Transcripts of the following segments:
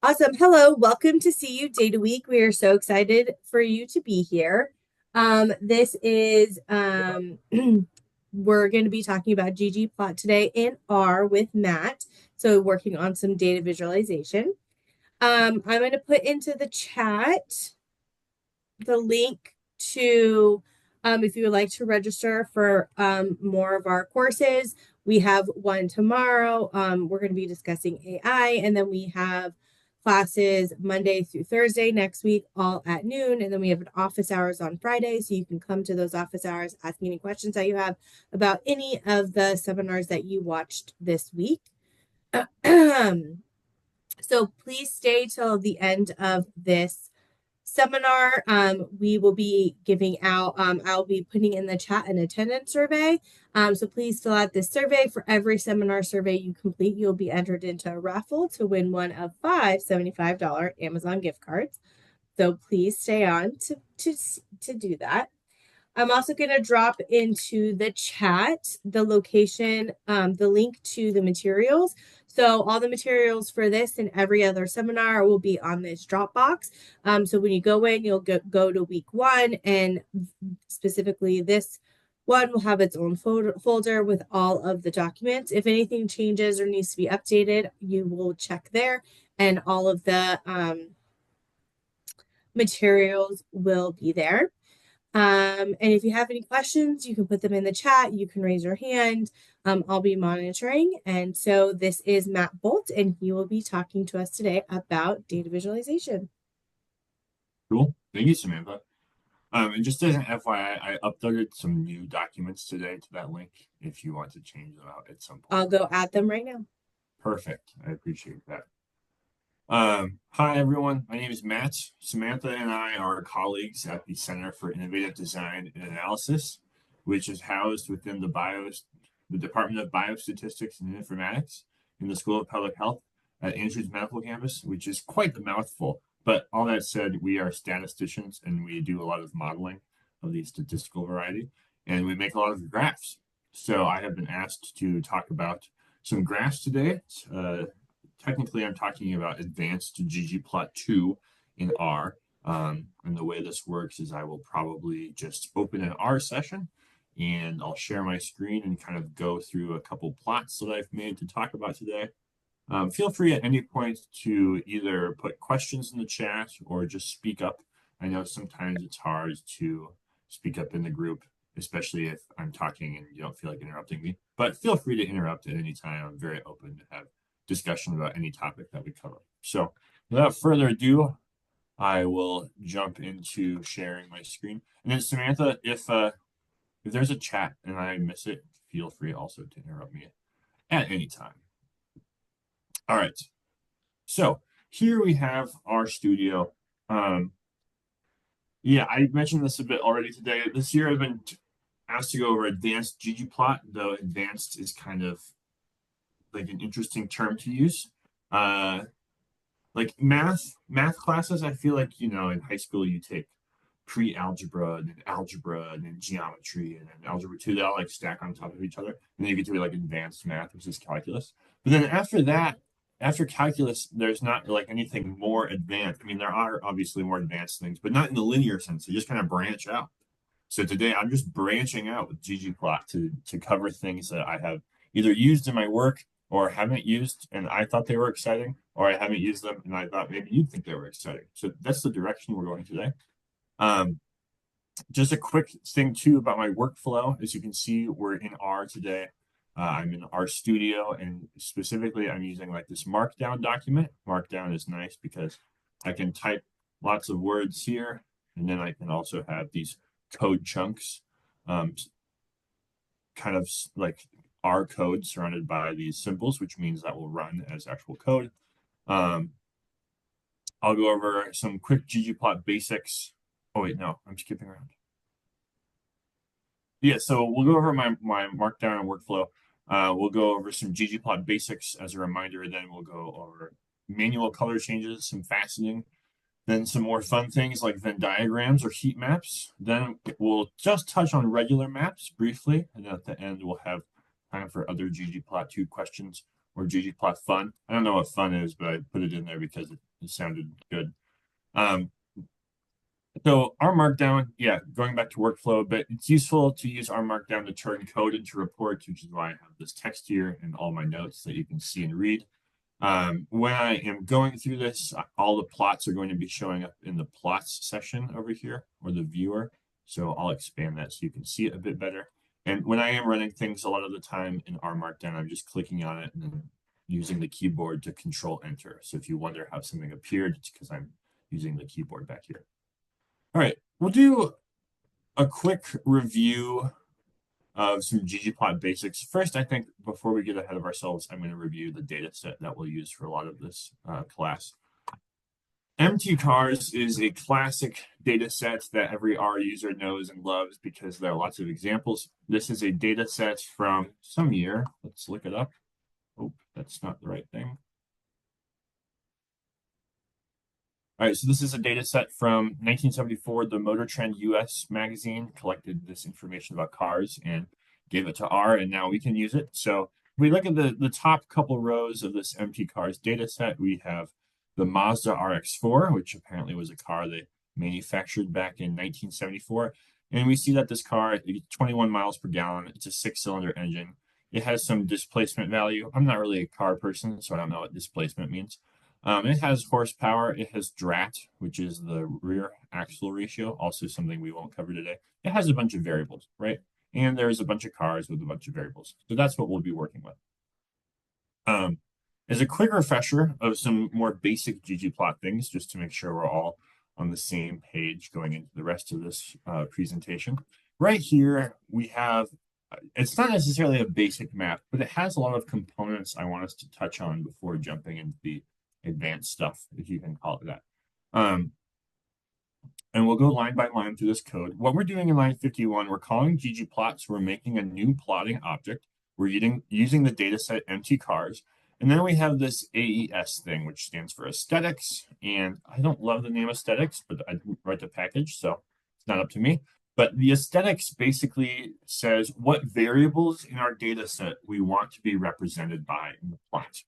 Awesome. Hello, welcome to CU Data Week. We are so excited for you to be here. This is we're going to be talking about ggplot today in R with Matt. So working on some data visualization. I'm going to put into the chat the link to if you would like to register for more of our courses. We have one tomorrow. We're going to be discussing AI, and then we have classes Monday through Thursday next week, all at noon. And then we have an office hours on Friday. So you can come to those office hours, ask any questions that you have about any of the seminars that you watched this week. So please stay till the end of this seminar. We will be giving out, I'll be putting in the chat an attendance survey. So please fill out this survey. For every seminar survey you complete, you'll be entered into a raffle to win one of five $75 Amazon gift cards. So please stay on to do that. I'm also going to drop into the chat the location, the link to the materials. So all the materials for this and every other seminar will be on this Dropbox. So when you go in, you'll go to week one, and specifically this one will have its own folder with all of the documents. If anything changes or needs to be updated, you will check there, and all of the materials will be there. And if you have any questions, you can put them in the chat. You can raise your hand. I'll be monitoring. And so this is Matt Bolt, and he will be talking to us today about data visualization. Cool. Thank you, Samantha. And just as an FYI, I uploaded some new documents today to that link if you want to change them out at some point. I'll go add them right now. Perfect. I appreciate that. Hi, everyone. My name is Matt. Samantha and I are colleagues at the Center for Innovative Design and Analysis, which is housed within the Department of Biostatistics and Informatics in the School of Public Health at Andrews Medical Campus, which is quite the mouthful. But all that said, we are statisticians and we do a lot of modeling of the statistical variety, and we make a lot of graphs. So I have been asked to talk about some graphs today. Technically, I'm talking about advanced GGPLOT2 in R. And the way this works is I will probably just open an R session and I'll share my screen and kind of go through a couple plots that I've made to talk about today. Feel free at any point to either put questions in the chat or just speak up. I know sometimes it's hard to speak up in the group, especially if I'm talking and you don't feel like interrupting me. But feel free to interrupt at any time. I'm very open to have discussion about any topic that we cover. So without further ado, I will jump into sharing my screen. And then Samantha, if there's a chat and I miss it, feel free also to interrupt me at any time. All right. So here we have our studio. Yeah, I mentioned this a bit already today. This year I've been asked to go over advanced ggplot, though advanced is kind of like an interesting term to use. Like math classes, I feel like, in high school you take pre-algebra and then algebra and then geometry and then algebra 2. They all like stack on top of each other. And then you get to like advanced math, which is calculus. But then after that, after calculus, there's not like anything more advanced. I mean, there are obviously more advanced things, but not in the linear sense. They just kind of branch out. So today I'm just branching out with ggplot to cover things that I have either used in my work or haven't used and I thought they were exciting, or I haven't used them and I thought maybe you'd think they were exciting. So that's the direction we're going today. Just a quick thing too about my workflow. As you can see, we're in R today. I'm in R Studio, and specifically I'm using like this Markdown document. Markdown is nice because I can type lots of words here, and then I can also have these code chunks, kind of like R code surrounded by these symbols, which means that will run as actual code. I'll go over some quick ggplot basics. Oh wait, no, I'm skipping around. Yeah, so we'll go over my markdown and workflow. We'll go over some ggplot basics as a reminder. Then we'll go over manual color changes, some faceting, then some more fun things like Venn diagrams or heat maps. Then we'll just touch on regular maps briefly. And at the end, we'll have time for other ggplot2 questions or ggplot fun. I don't know what fun is, but I put it in there because It sounded good. Um, so R Markdown, yeah, going back to workflow, but it's useful to use R Markdown to turn code into reports, which is why I have this text here and all my notes that you can see and read. When I am going through this, all the plots are going to be showing up in the plots section over here, or the viewer. So I'll expand that so you can see it a bit better. And when I am running things, a lot of the time in R Markdown, I'm just clicking on it and then using the keyboard to control enter. So if you wonder how something appeared, it's because I'm using the keyboard back here. All right, we'll do a quick review of some ggplot basics. First, I think before we get ahead of ourselves, I'm going to review the data set that we'll use for a lot of this class. MT cars is a classic data set that every R user knows and loves because there are lots of examples. This is a data set from some year. Let's look it up. Oh, that's not the right thing. All right, so this is a data set from 1974. The Motor Trend US magazine collected this information about cars and gave it to R, and now we can use it. So if we look at the top couple rows of this MT cars data set, we have the Mazda RX-4, which apparently was a car they manufactured back in 1974. And we see that this car, 21 miles per gallon, it's a six-cylinder engine. It has some displacement value. I'm not really a car person, so I don't know what displacement means. It has horsepower. It has DRAT, which is the rear axle ratio, also something we won't cover today. It has a bunch of variables, right? And there's a bunch of cars with a bunch of variables. So that's what we'll be working with. As a quick refresher of some more basic ggplot things, just to make sure we're all on the same page going into the rest of this presentation. Right here, we have, it's not necessarily a basic map, but it has a lot of components I want us to touch on before jumping into the advanced stuff, if you can call it that. And we'll go line by line through this code. What we're doing in line 51, we're calling ggplots. We're making a new plotting object. We're using the data set MT cars. And then we have this AES thing, which stands for aesthetics. And I don't love the name aesthetics, but I write the package, so it's not up to me. But the aesthetics basically says what variables in our data set we want to be represented by in the plot.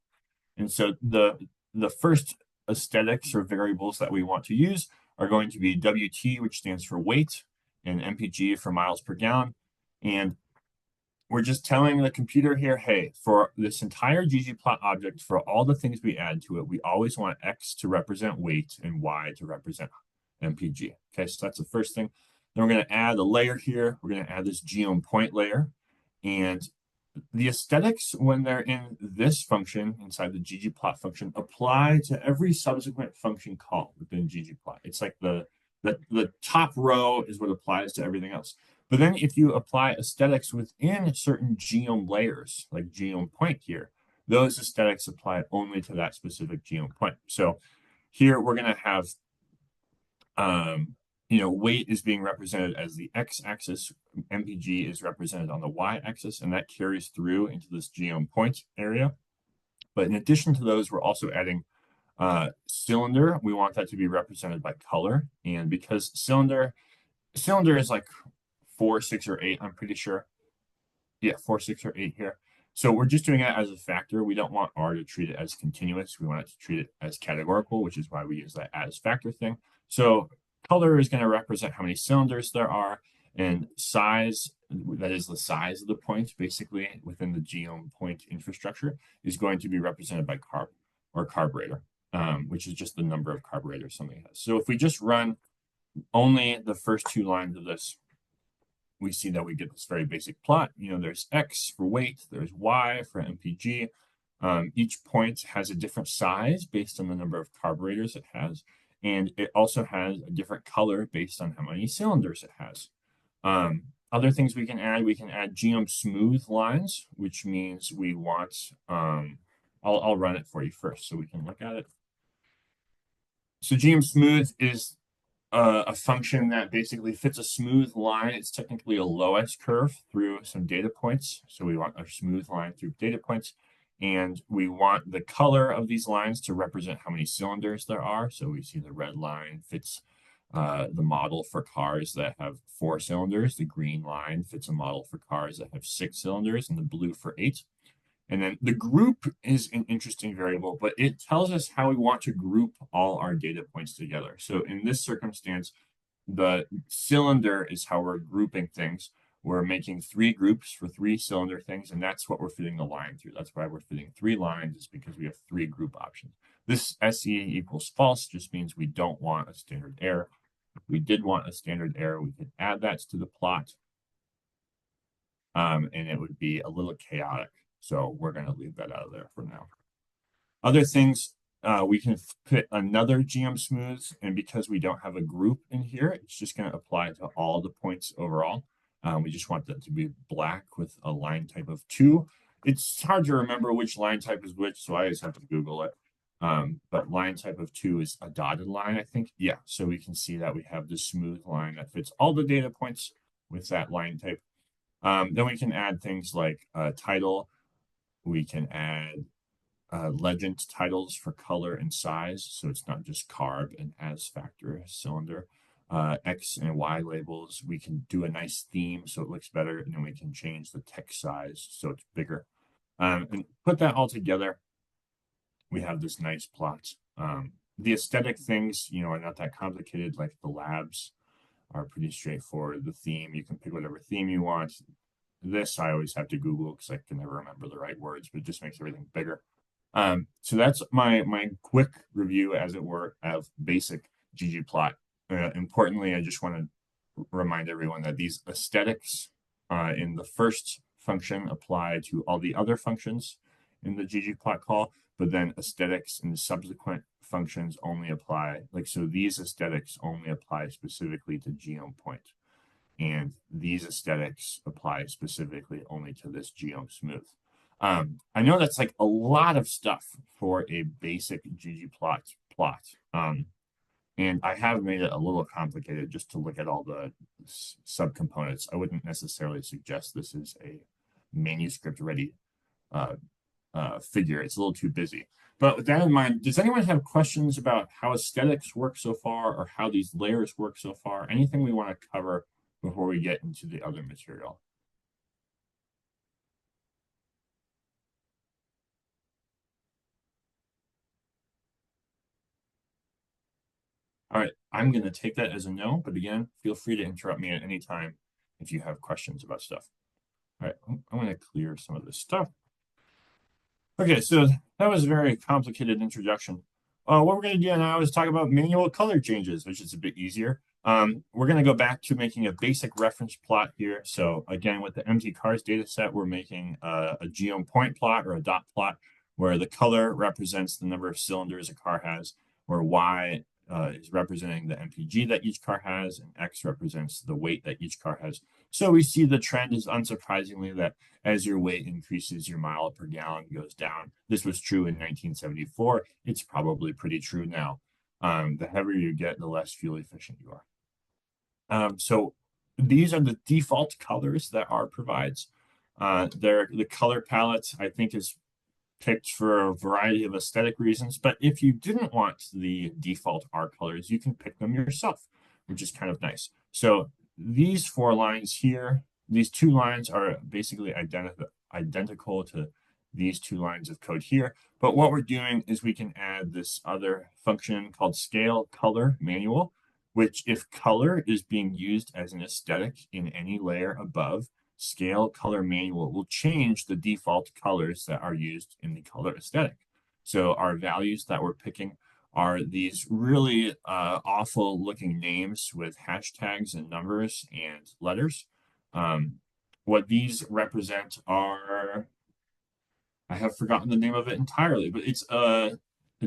And so the first aesthetics or variables that we want to use are going to be WT, which stands for weight, and MPG for miles per gallon. And we're just telling the computer here, hey, for this entire ggplot object, for all the things we add to it, we always want X to represent weight and Y to represent MPG. Okay, so that's the first thing. Then we're going to add a layer here. We're going to add this geom point layer. And the aesthetics, when they're in this function inside the ggplot function, apply to every subsequent function call within ggplot. It's like the top row is what applies to everything else. But then if you apply aesthetics within certain geom layers, like geom point here, those aesthetics apply only to that specific geom point. So here we're going to have weight is being represented as the x-axis, MPG is represented on the y-axis, and that carries through into this geom point area. But in addition to those, we're also adding cylinder. We want that to be represented by color, and because cylinder is like 4, 6, or 8, I'm pretty sure. Yeah, 4, 6, or 8 here. So we're just doing it as a factor. We don't want R to treat it as continuous. We want it to treat it as categorical, which is why we use that as factor thing. So color is going to represent how many cylinders there are, and size, that is the size of the points, basically, within the geom point infrastructure, is going to be represented by carb or carburetor, which is just the number of carburetors something has. So if we just run only the first 2 lines of this, we see that we get this very basic plot. There's X for weight, there's Y for MPG. Each point has a different size based on the number of carburetors it has. And it also has a different color based on how many cylinders it has. Other things we can add geom smooth lines, which means we want, I'll run it for you first so we can look at it. So geom smooth is a function that basically fits a smooth line. It's technically a low-S curve through some data points. So we want a smooth line through data points. And we want the color of these lines to represent how many cylinders there are. So we see the red line fits the model for cars that have 4 cylinders. The green line fits a model for cars that have 6 cylinders, and the blue for 8. And then the group is an interesting variable, but it tells us how we want to group all our data points together. So in this circumstance, the cylinder is how we're grouping things. We're making three groups for three cylinder things, and that's what we're fitting the line through. That's why we're fitting three lines, is because we have three group options. This SE equals false just means we don't want a standard error. If we did want a standard error, we could add that to the plot, and it would be a little chaotic. So we're going to leave that out of there for now. Other things, we can fit another GM smooth, and because we don't have a group in here, it's just going to apply to all the points overall. We just want that to be black with a line type of 2. It's hard to remember which line type is which, so I always have to Google it. But line type of 2 is a dotted line, I think. Yeah, so we can see that we have the smooth line that fits all the data points with that line type. Then we can add things like title. We can add legend titles for color and size, so it's not just carb and as factor cylinder. X and Y labels, we can do a nice theme so it looks better, and then we can change the text size so it's bigger. And put that all together, we have this nice plot. The aesthetic things, are not that complicated, like the labs are pretty straightforward. The theme, you can pick whatever theme you want. This I always have to Google because I can never remember the right words, but it just makes everything bigger. So that's my quick review, as it were, of basic ggplot. Importantly, I just want to remind everyone that these aesthetics in the first function apply to all the other functions in the ggplot call, but then aesthetics in subsequent functions only apply. So these aesthetics only apply specifically to geom point. And these aesthetics apply specifically only to this geom smooth. I know that's like a lot of stuff for a basic ggplot plot. And I have made it a little complicated just to look at all the subcomponents. I wouldn't necessarily suggest this is a manuscript ready figure. It's a little too busy. But with that in mind, does anyone have questions about how aesthetics work so far, or how these layers work so far? Anything we want to cover before we get into the other material? All right, I'm going to take that as a no, but again, feel free to interrupt me at any time if you have questions about stuff. All right, I'm going to clear some of this stuff. Okay, so that was a very complicated introduction. What we're going to do now is talk about manual color changes, which is a bit easier. We're going to go back to making a basic reference plot here. So again, with the empty cars data set, we're making a geom point plot, or a dot plot, where the color represents the number of cylinders a car has, where Y is representing the MPG that each car has, and X represents the weight that each car has. So we see the trend is, unsurprisingly, that as your weight increases, your mile per gallon goes down. This was true in 1974. It's probably pretty true now. The heavier you get, the less fuel efficient you are. So these are the default colors that R provides. The color palette, I think, is picked for a variety of aesthetic reasons, but if you didn't want the default R colors, you can pick them yourself, which is kind of nice. So these 4 lines here, these 2 lines are basically identical to these 2 lines of code here. But what we're doing is we can add this other function called scale color manual, which, if color is being used as an aesthetic in any layer above, scale color manual will change the default colors that are used in the color aesthetic. So our values that we're picking are these really awful looking names with hashtags and numbers and letters. What these represent are, I have forgotten the name of it entirely, but it's a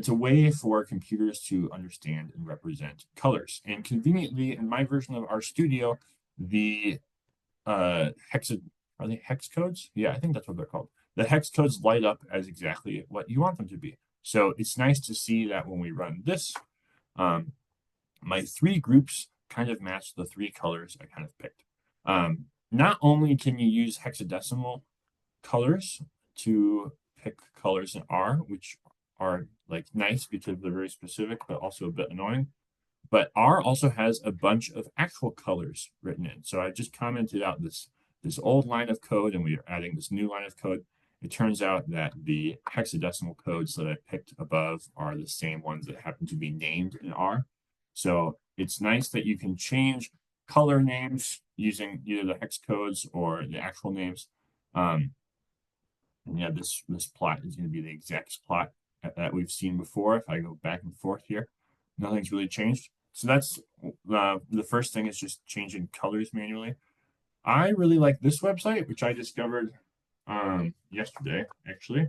way for computers to understand and represent colors. And conveniently, in my version of RStudio, the are they hex codes? Yeah, I think that's what they're called. The hex codes light up as exactly what you want them to be. So it's nice to see that when we run this, my 3 groups kind of match the 3 colors I kind of picked. Not only can you use hexadecimal colors to pick colors in R, which are nice because they're very specific, but also a bit annoying. But R also has a bunch of actual colors written in. So I just commented out this old line of code, and we are adding this new line of code. it turns out that the hexadecimal codes that I picked above are the same ones that happen to be named in R. So it's nice that you can change color names using either the hex codes or the actual names. Um, and yeah, this plot is going to be the exact plot that we've seen before. If I go back and forth here, nothing's really changed. So that's the first thing is just changing colors manually. I really like this website, which I discovered yesterday, actually.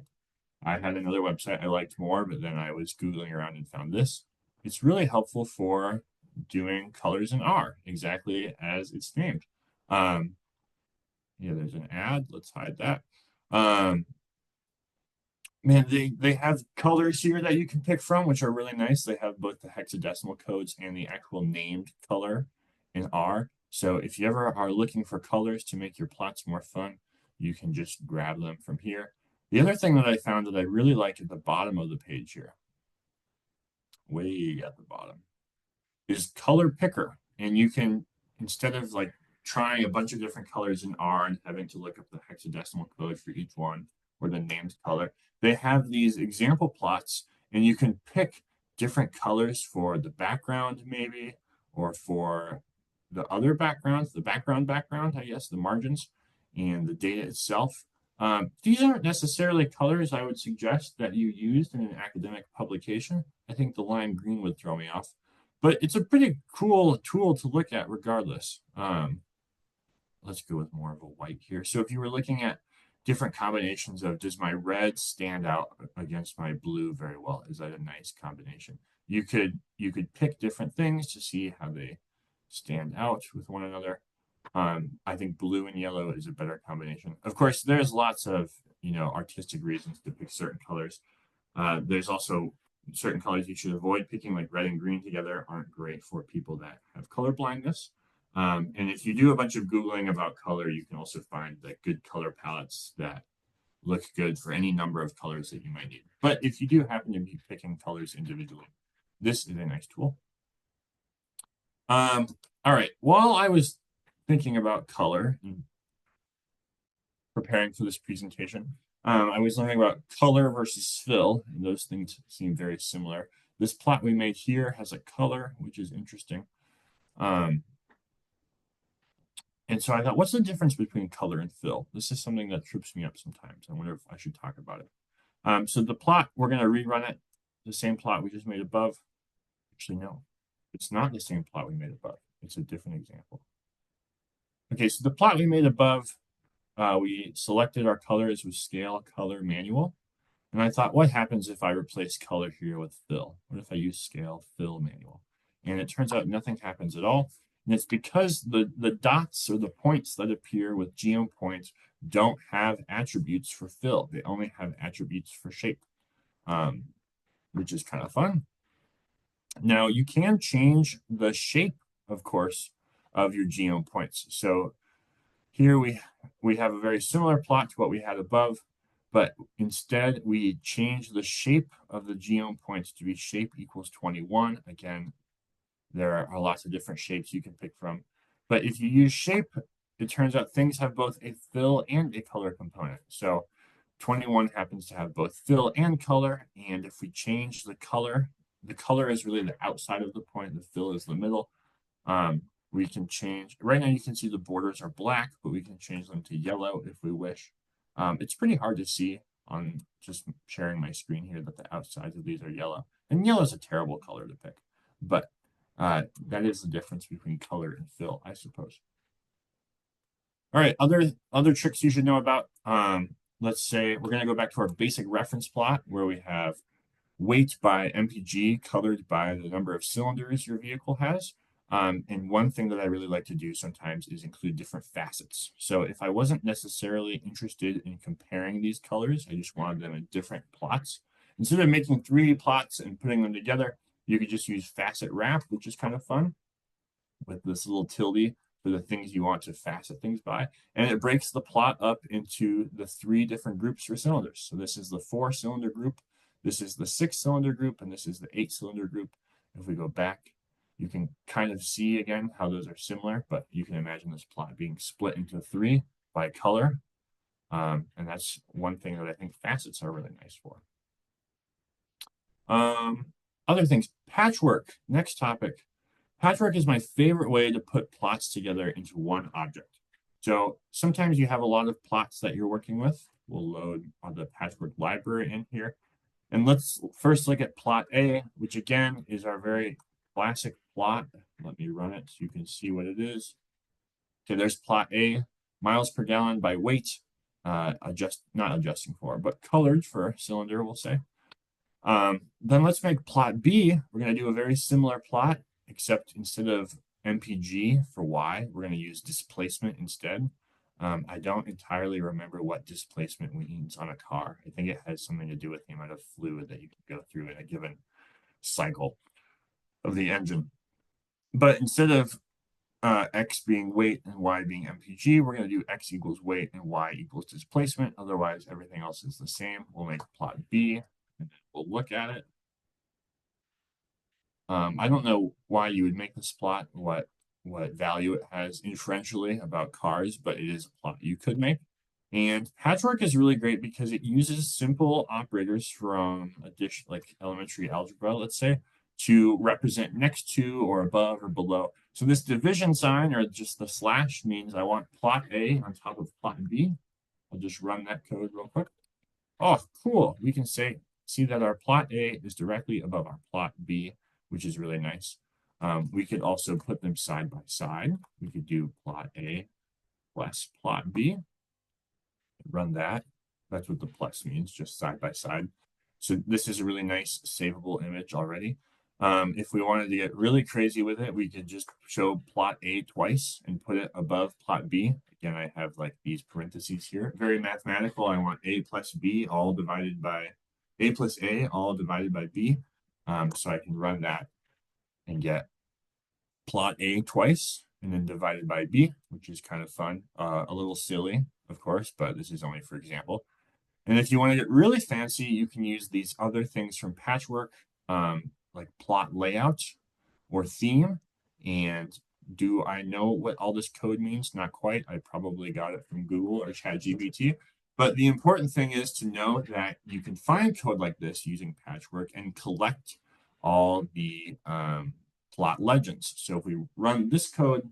I had another website I liked more, but then I was Googling around and found this. It's really helpful for doing colors in R, exactly as it's named. Um, yeah, there's an ad. Let's hide that. Um, Man, they have colors here that you can pick from, which are really nice. They have both the hexadecimal codes and the actual named color in R. So if you ever are looking for colors to make your plots more fun, you can just grab them from here. The other thing that I found that I really like at the bottom of the page here, way at the bottom, is color picker. And you can, instead of like trying a bunch of different colors in R and having to look up the hexadecimal code for each one or the named color, they have these example plots and you can pick different colors for the background maybe, or for the other backgrounds, the background, I guess, the margins and the data itself. These aren't necessarily colors I would suggest that you used in an academic publication. I think the lime green would throw me off, but it's a pretty cool tool to look at regardless. Let's go with more of a white here. So if you were looking at different combinations of, does my red stand out against my blue very well? Is that a nice combination? You could pick different things to see how they stand out with one another. I think blue and yellow is a better combination. Of course, there's lots of artistic reasons to pick certain colors. There's also certain colors you should avoid picking, like red and green together aren't great for people that have color blindness. And if you do a bunch of Googling about color, you can also find like good color palettes that look good for any number of colors that you might need. But if you do happen to be picking colors individually, this is a nice tool. All right. While I was thinking about color and preparing for this presentation, I was learning about color versus fill, and those things seem very similar. This plot we made here has a color, which is interesting. Um, and so I thought, what's the difference between color and fill? This is something that trips me up sometimes. I wonder if I should talk about it. So the plot, we're going to rerun it, the same plot we just made above. Actually, no, it's not the same plot we made above. It's a different example. Okay, so the plot we made above, we selected our colors with scale, color, manual. And I thought, what happens if I replace color here with fill? What if I use scale, fill, manual? And it turns out nothing happens at all. And it's because the dots or the points that appear with geom points don't have attributes for fill. They only have attributes for shape, um, which is kind of fun. Now, you can change the shape, of course, of your geom points. So here we have a very similar plot to what we had above, but instead we change the shape of the geom points to be shape equals 21. Again, there are lots of different shapes you can pick from. But if you use shape, it turns out things have both a fill and a color component. So 21 happens to have both fill and color. And if we change the color is really the outside of the point, the fill is the middle. We can change, right now you can see the borders are black, but we can change them to yellow if we wish. It's pretty hard to see on just sharing my screen here that the outsides of these are yellow. And yellow is a terrible color to pick, but that is the difference between color and fill, I suppose. All right, other tricks you should know about. Let's say we're going to go back to our basic reference plot where we have weight by MPG colored by the number of cylinders your vehicle has. And one thing that I really like to do sometimes is include different facets. So if I wasn't necessarily interested in comparing these colors, I just wanted them in different plots. Instead of making 3 plots and putting them together, you could just use facet wrap, which is kind of fun with this little tilde for the things you want to facet things by. And it breaks the plot up into the 3 different groups for cylinders. So this is the 4-cylinder group, this is the 6-cylinder group, and this is the 8-cylinder group. If we go back, you can kind of see again how those are similar, but you can imagine this plot being split into 3 by color. And that's one thing that I think facets are really nice for. Um, Other things, patchwork. Next topic. Patchwork is my favorite way to put plots together into one object. So sometimes you have a lot of plots that you're working with. We'll load on the patchwork library in here. And let's first look at plot A, which again is our very classic plot. Let me run it so you can see what it is. Okay, there's plot A, miles per gallon by weight, not adjusting for, but colored for a cylinder, we'll say. Then let's make plot B. We're going to do a very similar plot, except instead of MPG for Y, we're going to use displacement instead. I don't entirely remember what displacement means on a car. I think it has something to do with the amount of fluid that you can go through in a given cycle of the engine. But instead of X being weight and Y being MPG, we're going to do X equals weight and Y equals displacement. Otherwise, everything else is the same. We'll make plot B, and we'll look at it. I don't know why you would make this plot, what value it has inferentially about cars, but it is a plot you could make. And patchwork is really great because it uses simple operators from addition, like elementary algebra, let's say, to represent next to or above or below. So this division sign or just the slash means I want plot A on top of plot B. I'll just run that code real quick. Oh, cool. We can see that our plot A is directly above our plot B, which is really nice. We could also put them side by side. We could do plot A plus plot B, run that. That's what the plus means, just side by side. So this is a really nice savable image already. If we wanted to get really crazy with it, we could just show plot A twice and put it above plot B. Again, I have like these parentheses here. Very mathematical. I want A plus B all divided by A plus A all divided by B. So I can run that and get plot A twice and then divided by B, which is kind of fun. A little silly, of course, but this is only for example. And if you want to get really fancy, you can use these other things from Patchwork, like plot layout or theme. And do I know what all this code means? Not quite. I probably got it from Google or ChatGPT. But the important thing is to know that you can find code like this using Patchwork and collect all the plot legends. So if we run this code,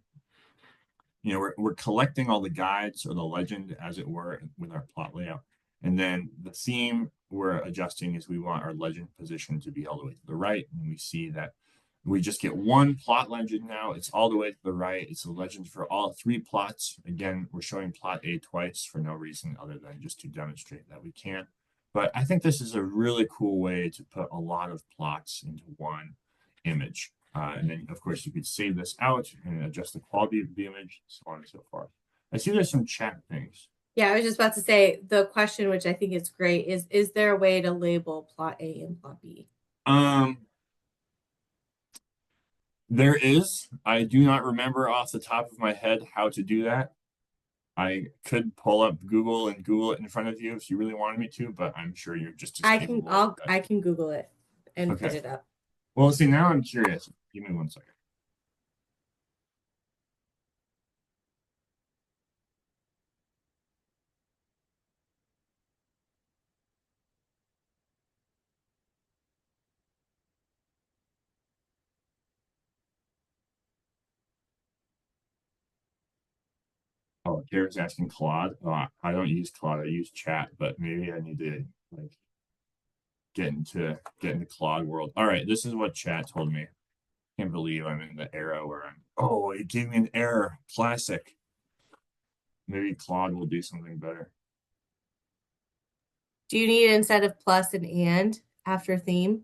we're collecting all the guides or the legend, as it were, with our plot layout. And then the theme we're adjusting is we want our legend position to be all the way to the right. And we see that we just get one plot legend now. It's all the way to the right. It's a legend for all three plots. Again, we're showing plot A twice for no reason other than just to demonstrate that we can. But I think this is a really cool way to put a lot of plots into one image. And then, of course, you could save this out and adjust the quality of the image, so on and so forth. I see there's some chat things. Yeah, I was just about to say the question, which I think is great, is there a way to label plot A and plot B? Um, there is. I do not remember off the top of my head how to do that. I could pull up Google and Google it in front of you if you really wanted me to, but I'm sure you're just as capable of that. I can Google it and put Okay. it up. Well, see, now I'm curious. Give me 1 second. Oh, Karen's asking Claude. I don't use Claude. I use chat, but maybe I need to like get into Claude world. All right, this is what chat told me. Can't believe I'm in the era where I'm. Oh, it gave me an error. Classic. Maybe Claude will do something better. Do you need instead of plus an and after theme?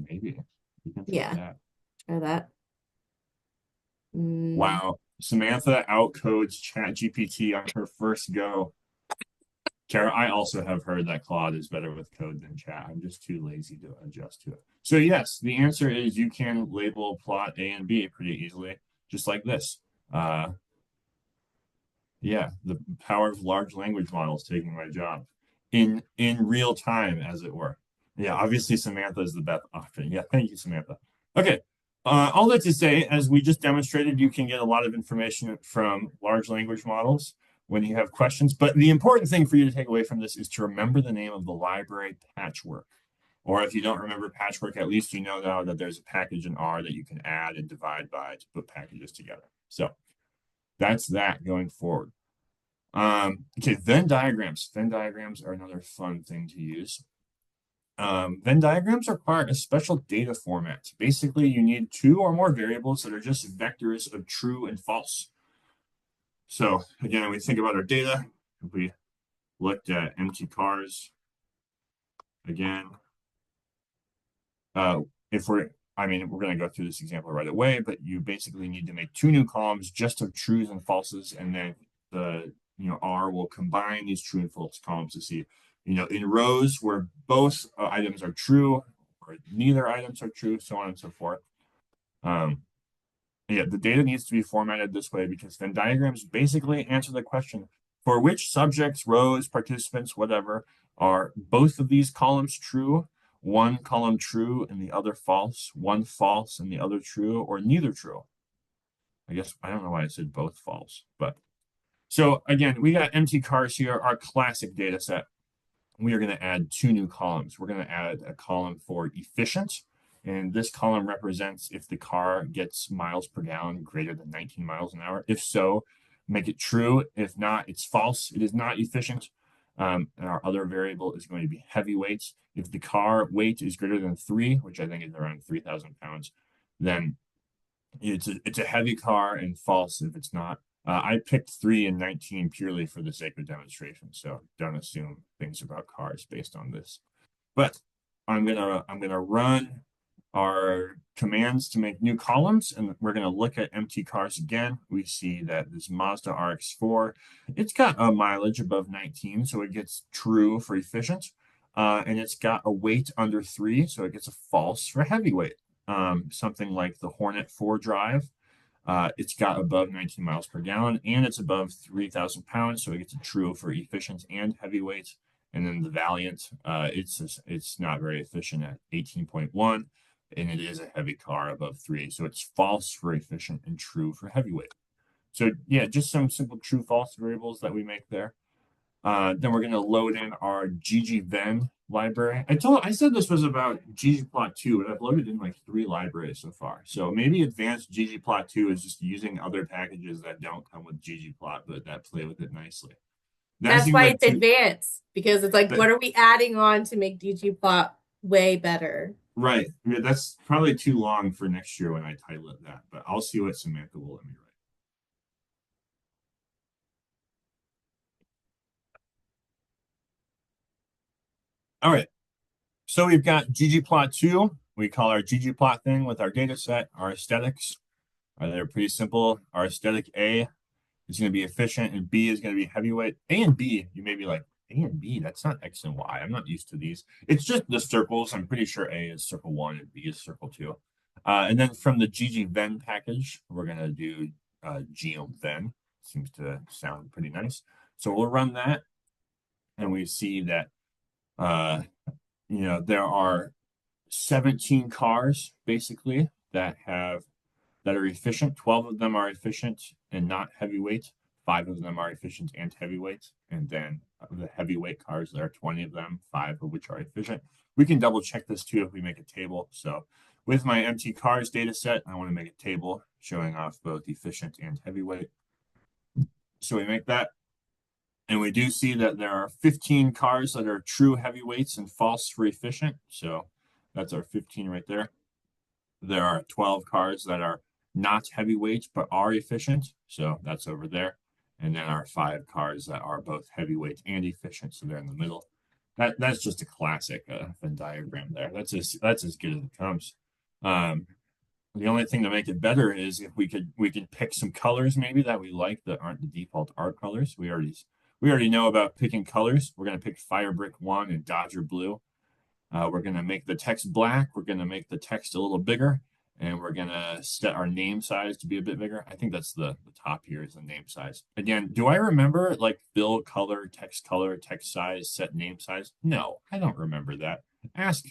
Maybe you can try Yeah, that. try that. Mm, Wow, Samantha outcodes ChatGPT on her first go. Kara, I also have heard that Claude is better with code than chat. I'm just too lazy to adjust to it. So yes, the answer is you can label plot A and B pretty easily, just like this. Uh, yeah, the power of large language models taking my job in real time, as it were. Yeah, obviously Samantha is the best option. Yeah, thank you, Samantha. Okay, All that to say, as we just demonstrated, you can get a lot of information from large language models when you have questions. But the important thing for you to take away from this is to remember the name of the library Patchwork. Or if you don't remember Patchwork, at least you know now that there's a package in R that you can add and divide by to put packages together. So that's that going forward. Okay, Venn diagrams. Venn diagrams are another fun thing to use. Venn diagrams require a special data format. Basically, you need two or more variables that are just vectors of true and false. So again, we think about our data. If we looked at empty cars again, uh, if we're, I mean, we're going to go through this example right away, but you basically need to make two new columns just of trues and falses, and then R will combine these true and false columns to see, in rows where both items are true or neither items are true, so on and so forth. Um, yeah, the data needs to be formatted this way because Venn diagrams basically answer the question for which subjects, rows, participants, whatever, are both of these columns true, one column true and the other false, one false and the other true, or neither true. I guess I don't know why I said both false, but so again, we got empty cars here, our classic data set. We are going to add two new columns. We're going to add a column for efficient, and this column represents if the car gets miles per gallon greater than 19 miles an hour. If so, make it true. If not, it's false. It is not efficient. And our other variable is going to be heavyweight. If the car weight is greater than 3, which I think is around 3,000 pounds, then it's a heavy car, and false if it's not. I picked 3 and 19 purely for the sake of demonstration, so don't assume things about cars based on this. But I'm gonna run our commands to make new columns, and we're gonna look at empty cars again. We see that this Mazda RX-4, it's got a mileage above 19, so it gets true for efficient. And it's got a weight under 3, so it gets a false for heavyweight. Something like the Hornet 4 drive. It's got above 19 miles per gallon and it's above 3,000 pounds, so it gets a true for efficient and heavyweight. And then the Valiant, it's not very efficient at 18.1, and it is a heavy car above 3, so it's false for efficient and true for heavyweight. So yeah, just some simple true false variables that we make there. Then we're going to load in our ggven library. I said this was about ggplot2, but I've loaded in like 3 libraries so far. So maybe advanced ggplot2 is just using other packages that don't come with ggplot, but that play with it nicely. That's That's even why got it's two. advanced because it's like, That, what are we adding on to make GGPLOT way better? right. Yeah, that's probably too long for next year when I title it that, but I'll see what Samantha will let me write. All right. So we've got ggplot2. We call our ggplot thing with our data set, our aesthetics. They're pretty simple. Our aesthetic A is going to be efficient, and B is going to be heavyweight. A and B, you may be like, A and B, that's not X and Y. I'm not used to these. It's just the circles. I'm pretty sure A is circle 1 and B is circle 2. And then from the ggven package, we're going to do geomven. Seems to sound pretty nice. So we'll run that, and we see that uh, there are 17 cars basically that are efficient. 12 of them are efficient and not heavyweight. 5 of them are efficient and heavyweight. And then the heavyweight cars, there are 20 of them, 5 of which are efficient. We can double check this too if we make a table. So with my empty cars data set, I want to make a table showing off both efficient and heavyweight. So we make that. And we do see that there are 15 cars that are true heavyweights and false for efficient. So that's our 15 right there. There are 12 cars that are not heavyweight but are efficient. So that's over there. And then our 5 cars that are both heavyweight and efficient. So they're in the middle. That's just a classic Venn diagram there. That's as good as it comes. The only thing to make it better is if we could pick some colors maybe that we like that aren't the default art colors. We already know about picking colors. We're going to pick Fire Brick 1 and Dodger Blue. We're going to make the text black. We're going to make the text a little bigger. And we're going to set our name size to be a bit bigger. I think that's the top here is the name size. Again, do I remember like fill color, text size, set name size? No, I don't remember that. Ask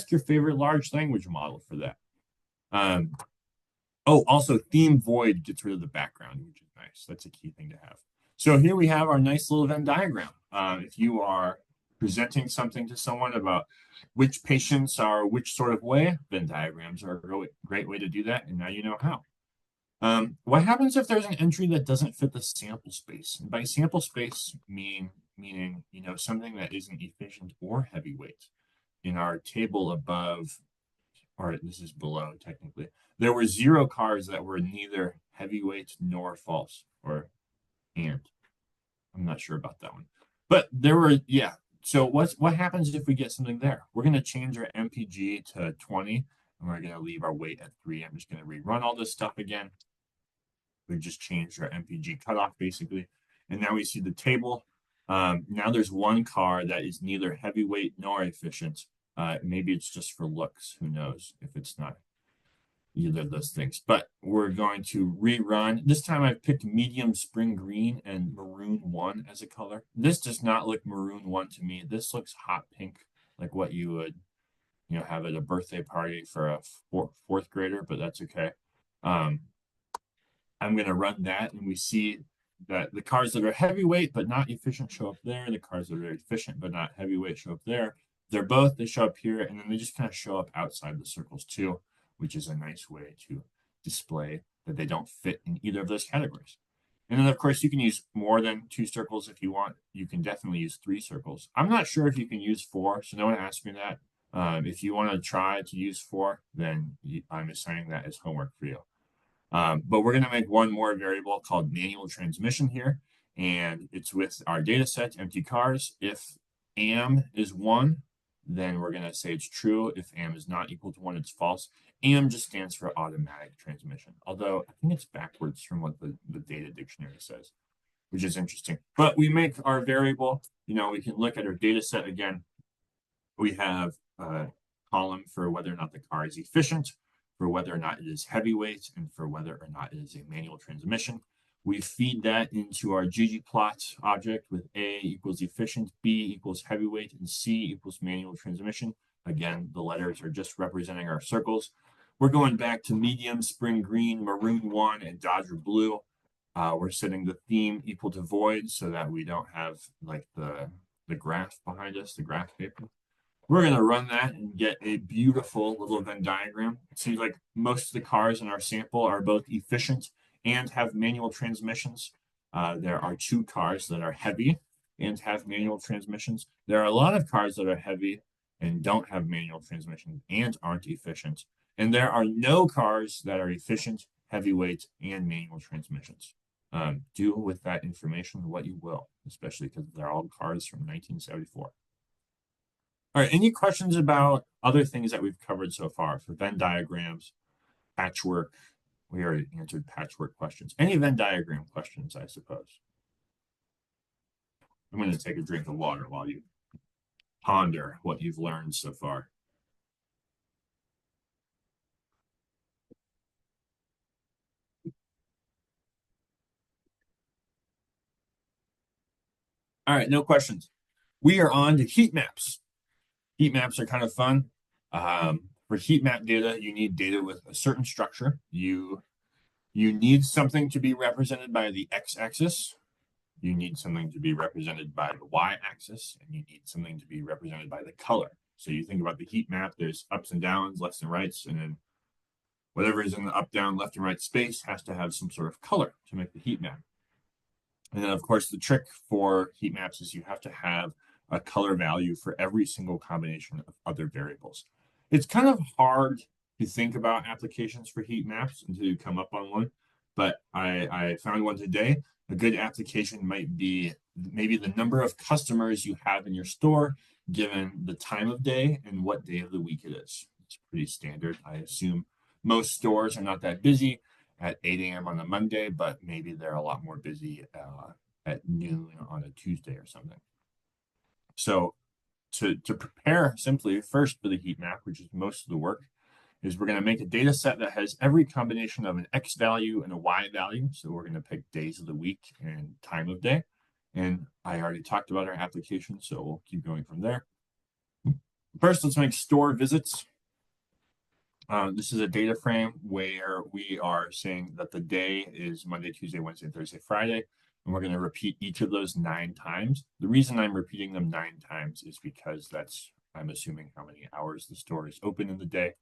your favorite large language model for that. Oh, also theme void gets rid of the background, which is nice. That's a key thing to have. So here we have our nice little Venn diagram. If you are presenting something to someone about which patients are which sort of way, Venn diagrams are a really great way to do that. And now you know how. What happens if there's an entry that doesn't fit the sample space? And by sample space, meaning something that isn't efficient or heavyweight. In our table above, or this is below technically, there were 0 cars that were neither heavyweight nor false, or and I'm not sure about that one, but there were, yeah. So what happens if we get something there? We're going to change our MPG to 20, and we're going to leave our weight at 3. I'm just going to rerun all this stuff again. We just changed our MPG cutoff basically. And now we see the table. Now there's 1 car that is neither heavyweight nor efficient. Maybe it's just for looks. Who knows if it's not either of those things. But we're going to rerun. This time I've picked medium spring green and maroon 1 as a color. This does not look maroon 1 to me. This looks hot pink, like what you would have at a birthday party for a fourth grader, but that's okay. I'm going to run that, and we see that the cars that are heavyweight but not efficient show up there. The cars that are efficient but not heavyweight show up there. They show up here, and then they just kind of show up outside the circles too, which is a nice way to display that they don't fit in either of those categories. And then, of course, you can use more than 2 circles if you want. You can definitely use 3 circles. I'm not sure if you can use 4, so no one asked me that. If you want to try to use 4, then I'm assigning that as homework for you. But we're going to make one more variable called manual transmission here, and it's with our data set, empty cars. If AM is 1, then we're going to say it's true. If AM is not equal to 1, it's false. AM just stands for automatic transmission, although I think it's backwards from what the data dictionary says, which is interesting. But we make our variable, we can look at our data set again. We have a column for whether or not the car is efficient, for whether or not it is heavyweight, and for whether or not it is a manual transmission. We feed that into our GGPLOT object with A equals efficient, B equals heavyweight, and C equals manual transmission. Again, the letters are just representing our circles. We're going back to medium, spring green, maroon 1, and Dodger blue. We're setting the theme equal to void so that we don't have like the graph behind us, the graph paper. We're going to run that and get a beautiful little Venn diagram. It seems like most of the cars in our sample are both efficient and have manual transmissions. There are 2 cars that are heavy and have manual transmissions. There are a lot of cars that are heavy and don't have manual transmissions and aren't efficient. And there are no cars that are efficient, heavyweight, and manual transmissions. Do with that information what you will, especially because they're all cars from 1974. All right, any questions about other things that we've covered so far for Venn diagrams, patchwork? We already answered patchwork questions. Any Venn diagram questions, I suppose? I'm going to take a drink of water while you ponder what you've learned so far. All right, no questions. We are on to heat maps. Heat maps are kind of fun. For heat map data, you need data with a certain structure. You need something to be represented by the x-axis. You need something to be represented by the y-axis, and you need something to be represented by the color. So you think about the heat map, there's ups and downs, lefts and rights, and then whatever is in the up, down, left, and right space has to have some sort of color to make the heat map. And then, of course, the trick for heat maps is you have to have a color value for every single combination of other variables. It's kind of hard to think about applications for heat maps until you come up on one, but I found one today. A good application might be maybe the number of customers you have in your store, given the time of day and what day of the week it is. It's pretty standard. I assume most stores are not that busy at 8 a.m. on a Monday, but maybe they're a lot more busy at noon on a Tuesday or something. So to prepare simply first for the heat map, which is most of the work, is we're going to make a data set that has every combination of an X value and a Y value. So we're going to pick days of the week and time of day. And I already talked about our application, so we'll keep going from there. First, let's make store visits. This is a data frame where we are saying that the day is Monday, Tuesday, Wednesday, Thursday, Friday, and we're going to repeat each of those 9 times. The reason I'm repeating them 9 times is because I'm assuming how many hours the store is open in the day.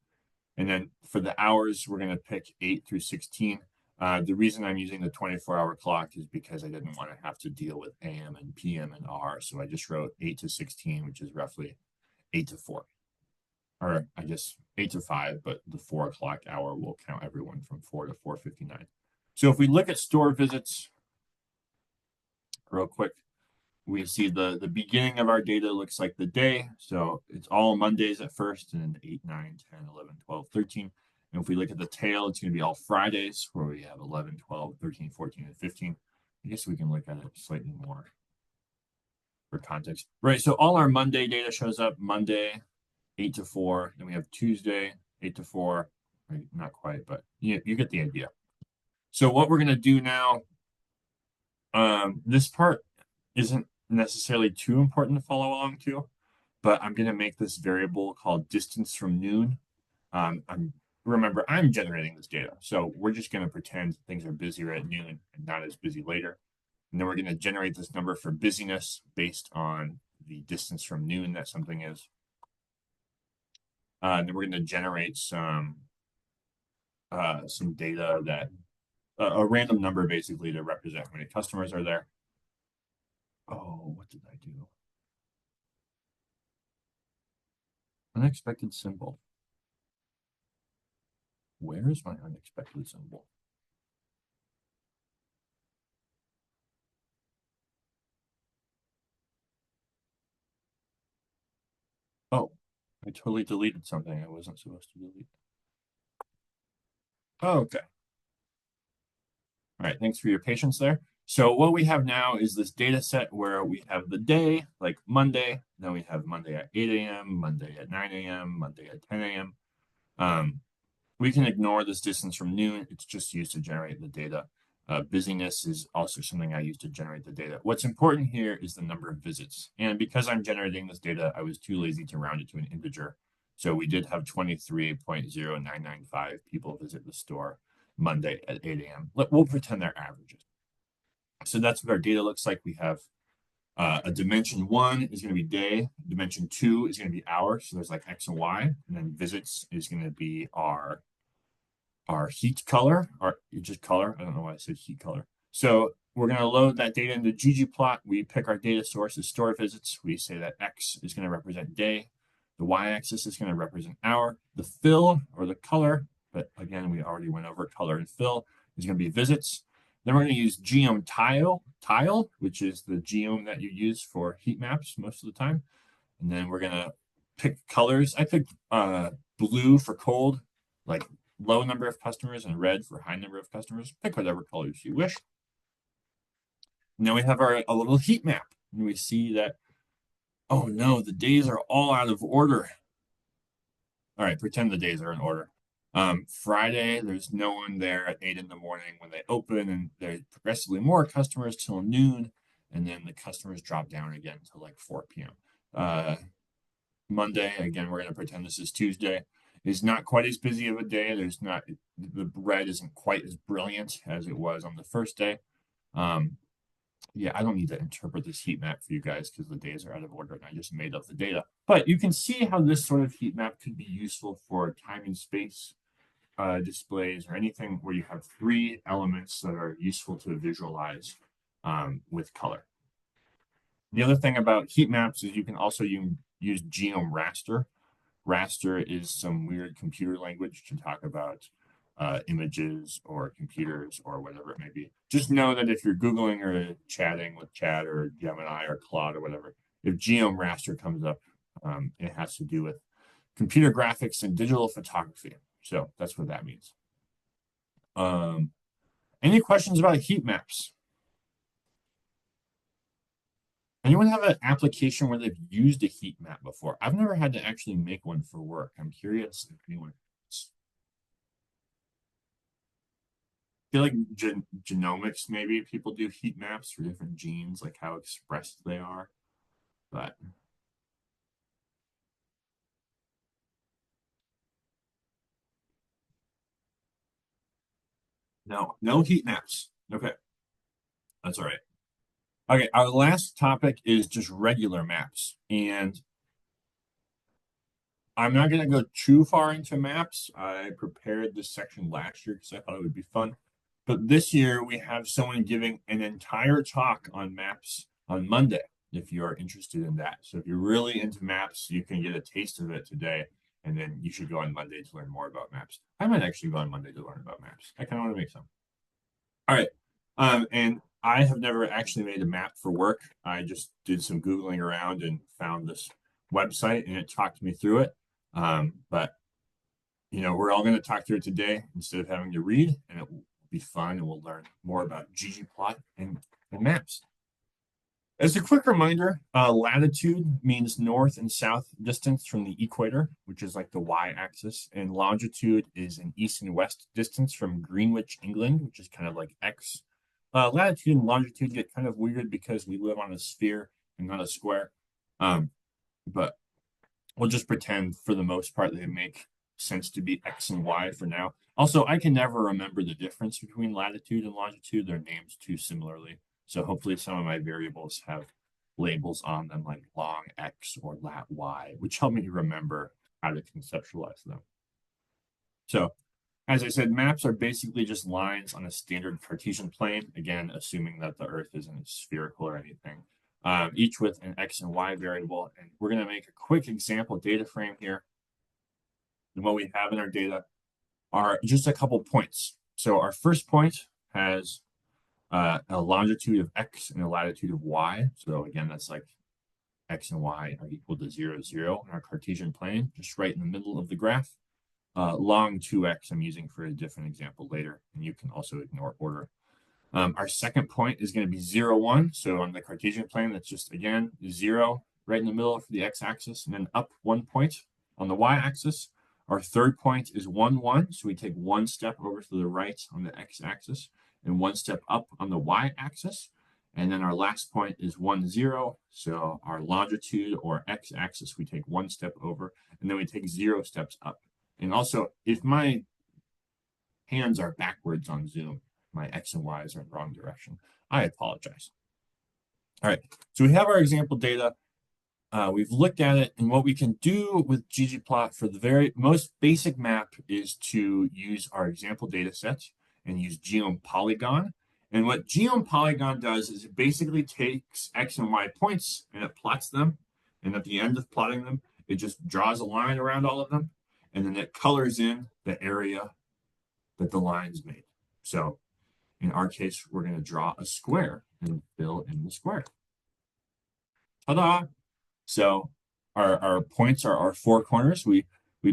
And then for the hours, we're going to pick 8 through 16. The reason I'm using the 24-hour clock is because I didn't want to have to deal with AM and PM and R. So I just wrote 8 to 16, which is roughly 8 to 4. Or I guess 8 to 5, but the 4 o'clock hour will count everyone from 4 to 4:59. So if we look at store visits real quick, we see the beginning of our data looks like the day. So it's all Mondays at first, and then 8, 9, 10, 11, 12, 13. And if we look at the tail, it's going to be all Fridays where we have 11, 12, 13, 14, and 15. I guess we can look at it slightly more for context. Right. So all our Monday data shows up Monday, 8 to 4. Then we have Tuesday, 8 to 4. Right, not quite, but you get the idea. So what we're going to do now, this part isn't necessarily too important to follow along to, but I'm going to make this variable called distance from noon. Remember, I'm generating this data. So we're just going to pretend things are busier at noon and not as busy later. And then we're going to generate this number for busyness based on the distance from noon that something is. And then we're going to generate some data that a random number basically to represent how many customers are there. Oh, what did I do? Unexpected symbol. Where is my unexpected symbol? Oh, I totally deleted something I wasn't supposed to delete. Oh, okay. All right, thanks for your patience there. So what we have now is this data set where we have the day, like Monday, then we have Monday at 8 a.m., Monday at 9 a.m., Monday at 10 a.m. We can ignore this distance from noon. It's just used to generate the data. Busyness is also something I use to generate the data. What's important here is the number of visits. And because I'm generating this data, I was too lazy to round it to an integer. So we did have 23.0995 people visit the store Monday at 8 a.m. We'll pretend they're averages. So that's what our data looks like. We have a dimension 1 is going to be day. Dimension 2 is going to be hour. So there's like X and Y. And then visits is going to be our heat color, or just color. I don't know why I said heat color. So we're going to load that data into ggplot. We pick our data source as store visits. We say that X is going to represent day. The Y-axis is going to represent hour. The fill, or the color, but again, we already went over color and fill, is going to be visits. Then we're going to use geom tile, which is the geom that you use for heat maps most of the time. And then we're going to pick colors. I picked blue for cold, like low number of customers, and red for high number of customers. Pick whatever colors you wish. Now we have a little heat map, and we see that, oh no, the days are all out of order. All right, pretend the days are in order. Friday, there's no one there at 8 in the morning when they open, and there's progressively more customers till noon, and then the customers drop down again to like 4 p.m. Monday, again, we're going to pretend this is Tuesday, is not quite as busy of a day. The red isn't quite as brilliant as it was on the first day. Yeah, I don't need to interpret this heat map for you guys because the days are out of order and I just made up the data. But you can see how this sort of heat map could be useful for time and space displays or anything where you have 3 elements that are useful to visualize with color. The other thing about heat maps is you can also use geom raster. Raster is some weird computer language to talk about images or computers or whatever it may be. Just know that if you're Googling or chatting with Chat or Gemini or Claude or whatever, if geom raster comes up, it has to do with computer graphics and digital photography. So that's what that means. Any questions about heat maps? Anyone have an application where they've used a heat map before? I've never had to actually make one for work. I'm curious if anyone has. I feel like genomics, maybe people do heat maps for different genes, like how expressed they are. But No, no heat maps. Okay, that's all right. Okay, our last topic is just regular maps. And I'm not going to go too far into maps. I prepared this section last year because I thought it would be fun. But this year we have someone giving an entire talk on maps on Monday, if you are interested in that. So if you're really into maps, you can get a taste of it today, and then you should go on Monday to learn more about maps. I might actually go on Monday to learn about maps. I kind of want to make some. All right. And I have never actually made a map for work. I just did some Googling around and found this website and it talked me through it. But we're all going to talk through it today instead of having to read, and it will be fun and we'll learn more about ggplot and maps. As a quick reminder, latitude means north and south distance from the equator, which is like the y-axis, and longitude is an east and west distance from Greenwich, England, which is kind of like x. Latitude and longitude get kind of weird because we live on a sphere and not a square, but we'll just pretend for the most part they make sense to be x and y for now. Also, I can never remember the difference between latitude and longitude. They're named too similarly. So hopefully some of my variables have labels on them like long X or lat Y, which help me remember how to conceptualize them. So as I said, maps are basically just lines on a standard Cartesian plane, again, assuming that the Earth isn't spherical or anything, each with an X and Y variable. And we're going to make a quick example data frame here. And what we have in our data are just a couple points. So our first point has a longitude of X and a latitude of Y. So again, that's like X and Y are equal to 0, 0 in our Cartesian plane, just right in the middle of the graph. Long 2x I'm using for a different example later, and you can also ignore order. Our second point is going to be 0, 1. So on the Cartesian plane, that's just, again, 0 right in the middle for the x-axis, and then up 1 point on the y-axis. Our third point is 1, 1. So we take one step over to the right on the x-axis and one step up on the y-axis. And then our last point is 1, 0. So our longitude or x-axis, we take one step over, and then we take 0 steps up. And also, if my hands are backwards on Zoom, my X and Y's are in the wrong direction, I apologize. All right, so we have our example data. We've looked at it, and what we can do with ggplot for the very most basic map is to use our example data set and use geom-polygon. And what geom-polygon does is it basically takes X and Y points and it plots them. And at the end of plotting them, it just draws a line around all of them. And then it colors in the area that the lines made. So in our case, we're going to draw a square and fill in the square. Ta-da! So our points are our four corners. We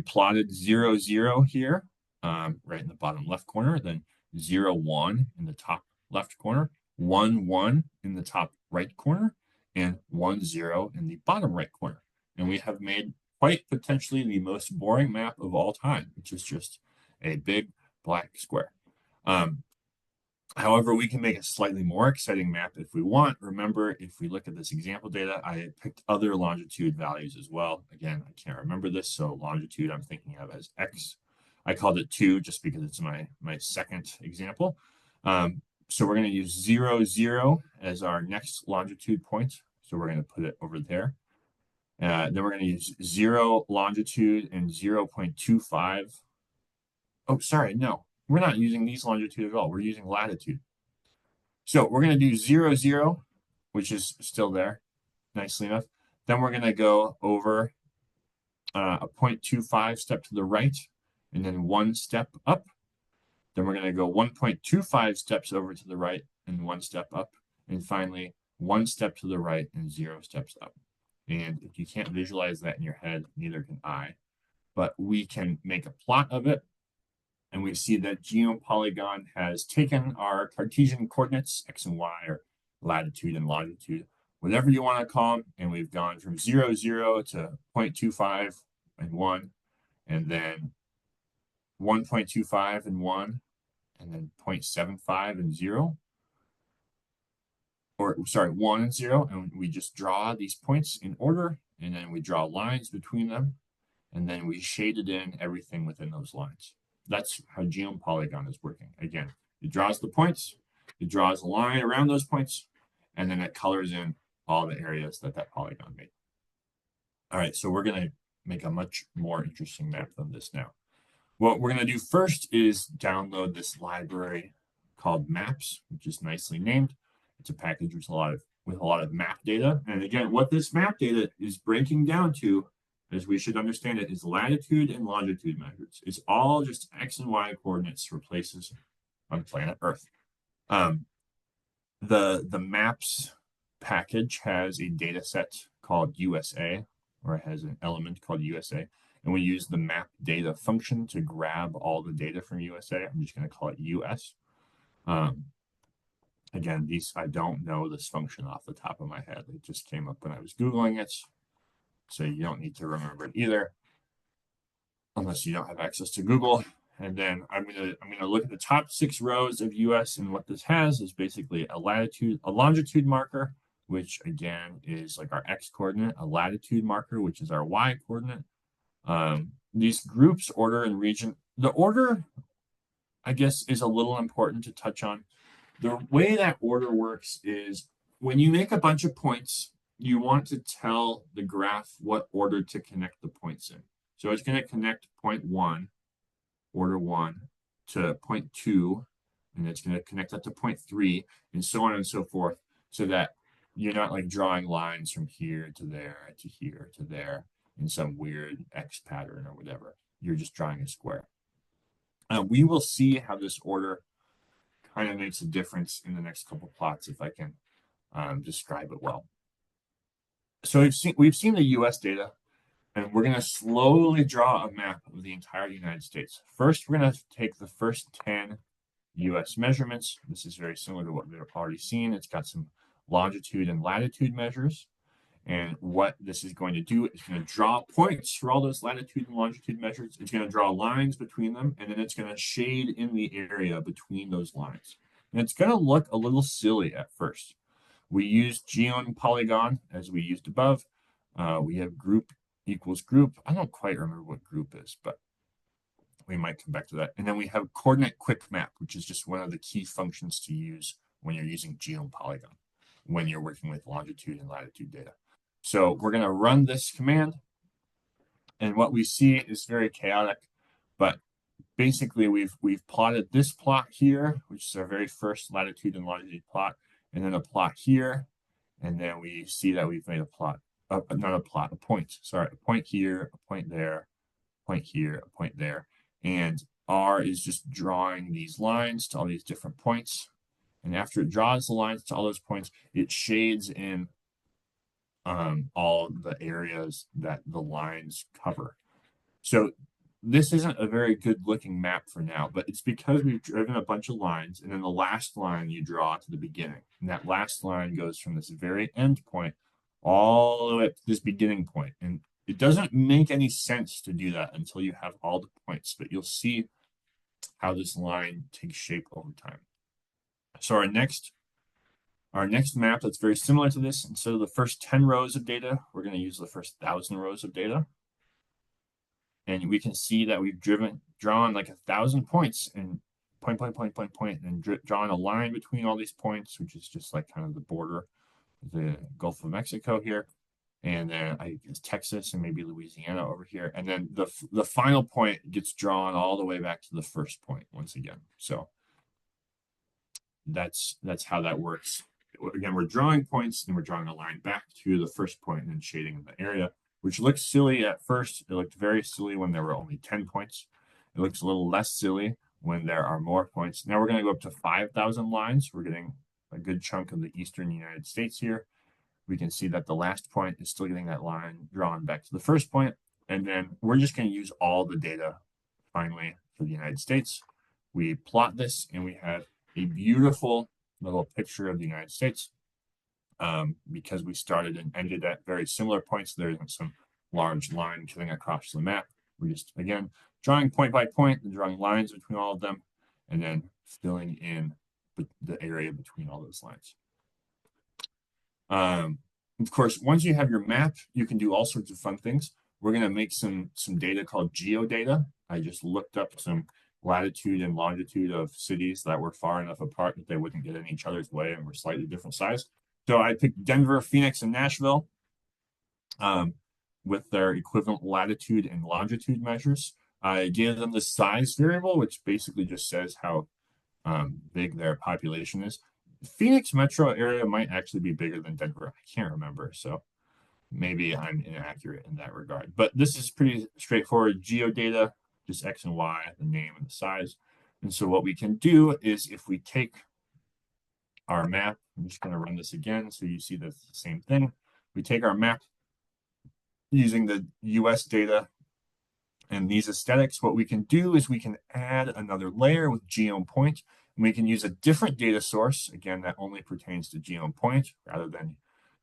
plotted 0, 0 here, right in the bottom left corner, then 0, 1 in the top left corner, 1, 1 in the top right corner, and 1, 0 in the bottom right corner. And we have made quite potentially the most boring map of all time, which is just a big black square. However, we can make a slightly more exciting map if we want. Remember, if we look at this example data, I picked other longitude values as well. Again, I can't remember this, so longitude I'm thinking of as X. I called it 2 just because it's my second example. So we're going to use 0, 0 as our next longitude point. So we're going to put it over there. Then we're going to use 0 longitude and 0.25. Oh, sorry, no. We're not using these longitude at all. We're using latitude. So we're going to do 0, 0, which is still there, nicely enough. Then we're going to go over a 0.25 step to the right, and then one step up. Then we're going to go 1.25 steps over to the right and one step up. And finally, one step to the right and 0 steps up. And if you can't visualize that in your head, neither can I. But we can make a plot of it. And we see that geom-polygon has taken our Cartesian coordinates, X and Y, or latitude and longitude, whatever you want to call them, and we've gone from 0, 0 to 0.25 and 1, and then 1.25 and 1, and then 0.75 and 0, or sorry, 1 and 0, and we just draw these points in order, and then we draw lines between them, and then we shaded in everything within those lines. That's how geom-polygon is working. Again, It draws the points, it draws a line around those points, and then it colors in all the areas that that polygon made. All right, so we're going to make a much more interesting map than this now. What we're going to do first is download this library called Maps, which is nicely named. It's a package with a lot of map data. And again, what this map data is breaking down to, as we should understand it, is latitude and longitude measures. It's all just X and Y coordinates for places on planet Earth. Um, the maps package has a data set called USA, or it has an element called USA, and we use the map data function to grab all the data from USA. I'm just going to call it US. Um, again, these I don't know this function off the top of my head. It just came up when I was Googling it, so you don't need to remember it either, unless you don't have access to Google. And then I'm gonna look at the top 6 rows of US, and what this has is basically a longitude marker, which again is like our X coordinate, a latitude marker, which is our Y coordinate. These groups, order, and region. The order, I guess, is a little important to touch on. The way that order works is when you make a bunch of points, you want to tell the graph what order to connect the points in. So it's going to connect point 1, order 1, to point 2, and it's going to connect that to point 3, and so on and so forth, so that you're not like drawing lines from here to there to here to there in some weird X pattern or whatever. You're just drawing a square. We will see how this order kind of makes a difference in the next couple plots if I can describe it well. So we've seen the U.S. data, and we're going to slowly draw a map of the entire United States. First, we're going to take the first 10 U.S. measurements. This is very similar to what we've already seen. It's got some longitude and latitude measures. And what this is going to do is going to draw points for all those latitude and longitude measures. It's going to draw lines between them, and then it's going to shade in the area between those lines. And it's going to look a little silly at first. We use geom polygon as we used above. We have group equals group. I don't quite remember what group is, but we might come back to that. And then we have coordinate quick map, which is just one of the key functions to use when you're using geom polygon, when you're working with longitude and latitude data. So we're going to run this command, and what we see is very chaotic, but basically we've plotted this plot here, which is our very first latitude and longitude plot, and then a plot here, and then we see that we've made a plot, not a plot, a point. Sorry, a point here, a point there, a point here, a point there, and R is just drawing these lines to all these different points, and after it draws the lines to all those points, it shades in all the areas that the lines cover. So this isn't a very good looking map for now, but it's because we've driven a bunch of lines, and then the last line you draw to the beginning. And that last line goes from this very end point all the way up to this beginning point. And it doesn't make any sense to do that until you have all the points, but you'll see how this line takes shape over time. So our next map that's very similar to this, instead of the first 10 rows of data, we're going to use the first 1,000 rows of data. And we can see that we've drawn like 1,000 points and point, and drawn a line between all these points, which is just like kind of the border of the Gulf of Mexico here. And then I guess Texas and maybe Louisiana over here. And then the final point gets drawn all the way back to the first point once again. So that's how that works. Again, we're drawing points, and we're drawing a line back to the first point and then shading the area, which looks silly at first. It looked very silly when there were only 10 points. It looks a little less silly when there are more points. Now we're going to go up to 5,000 lines. We're getting a good chunk of the eastern United States here. We can see that the last point is still getting that line drawn back to the first point. And then we're just going to use all the data finally for the United States. We plot this, and we have a beautiful little picture of the United States because we started and ended at very similar points. There isn't some large line cutting across the map. We're just, again, drawing point by point and drawing lines between all of them, and then filling in the area between all those lines. Of course, once you have your map, you can do all sorts of fun things. We're going to make some data called geodata. I just looked up some latitude and longitude of cities that were far enough apart that they wouldn't get in each other's way and were slightly different size. So I picked Denver, Phoenix, and Nashville um, with their equivalent latitude and longitude measures. I gave them the size variable, which basically just says how big their population is. Phoenix metro area might actually be bigger than Denver. I can't remember. So maybe I'm inaccurate in that regard. But this is pretty straightforward geodata, just X and Y, the name and the size. And so what we can do is if we take our map, I'm just going to run this again so you see that's the same thing. We take our map using the US data and these aesthetics. What we can do is we can add another layer with geom point, and we can use a different data source, again, that only pertains to geom point rather than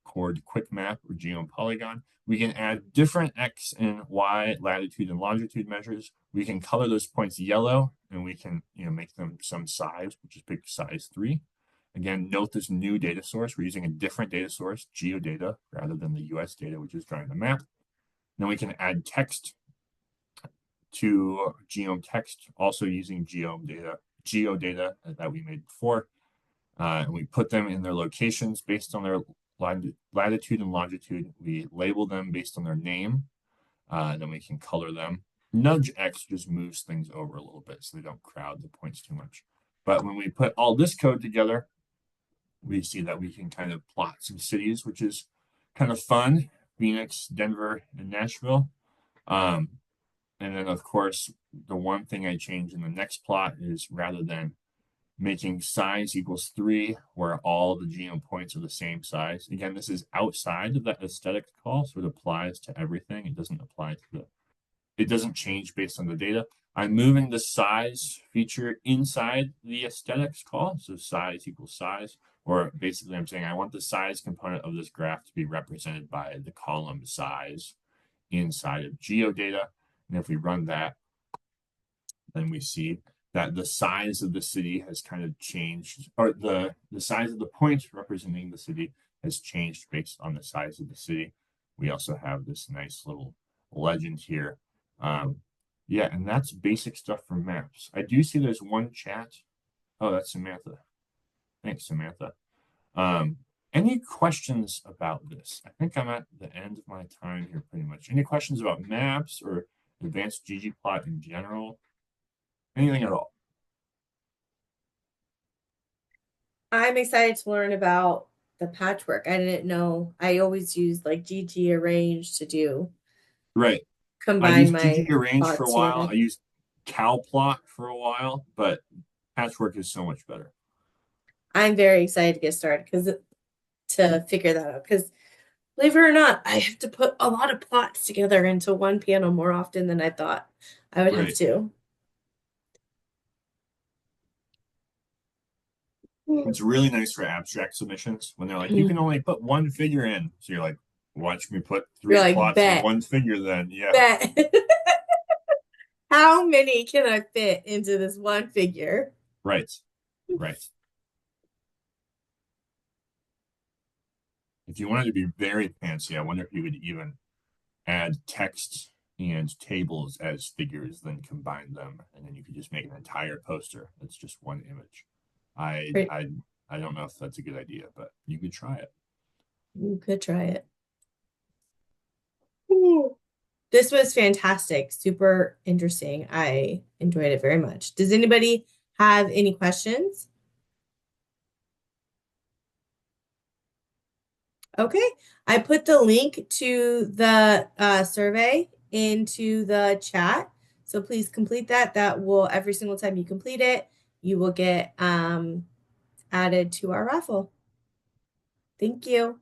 chord quick map or geom polygon. We can add different X and Y latitude and longitude measures. We can color those points yellow, and we can make them some size, which is pick size 3. Again, note this new data source. We're using a different data source, geodata, rather than the US data, which is drawing the map. Then we can add text to geom text, also using geodata that we made before. And we put them in their locations based on their latitude and longitude. We label them based on their name. Then we can color them. Nudge X just moves things over a little bit so they don't crowd the points too much. But when we put all this code together, we see that we can kind of plot some cities, which is kind of fun. Phoenix, Denver, and Nashville. And then, of course, the one thing I changed in the next plot is rather than making size equals 3, where all the geom points are the same size. Again, this is outside of that aesthetic call, so it applies to everything. It doesn't apply to it doesn't change based on the data. I'm moving the size feature inside the aesthetics call, so size equals size, or basically I'm saying I want the size component of this graph to be represented by the column size inside of geodata. And if we run that, then we see that the size of the city has kind of changed, or the size of the point representing the city has changed based on the size of the city. We also have this nice little legend here. Yeah, and that's basic stuff for maps. I do see there's one chat. Oh, that's Samantha. Thanks, Samantha. Um, any questions about this? I think I'm at the end of my time here pretty much. Any questions about maps or advanced ggplot in general? Anything at all? I'm excited to learn about the patchwork. I didn't know. I always use like GG arrange to do Right. I combine used my GG Arrange for a plots while. together. I used CalPlot for a while, but Patchwork is so much better. I'm very excited to get started to figure that out. Because believe it or not, I have to put a lot of plots together into one panel more often than I thought I would have Right. to. It's really nice for abstract submissions when they're like, you can only put one figure in. So you're like, watch me put You're 3 like, plots in bet, one figure then. Yeah. bet. How many can I fit into this one figure? Right. Right. If you wanted to be very fancy, I wonder if you would even add text and tables as figures, then combine them, and then you could just make an entire poster that's just one image. I Right. I I don't know if that's a good idea, but you could try it. You could try it. Ooh. This was fantastic. Super interesting. I enjoyed it very much. Does anybody have any questions? Okay. I put the link to the survey into the chat. So please complete that. That will, every single time you complete it, you will get added to our raffle. Thank you.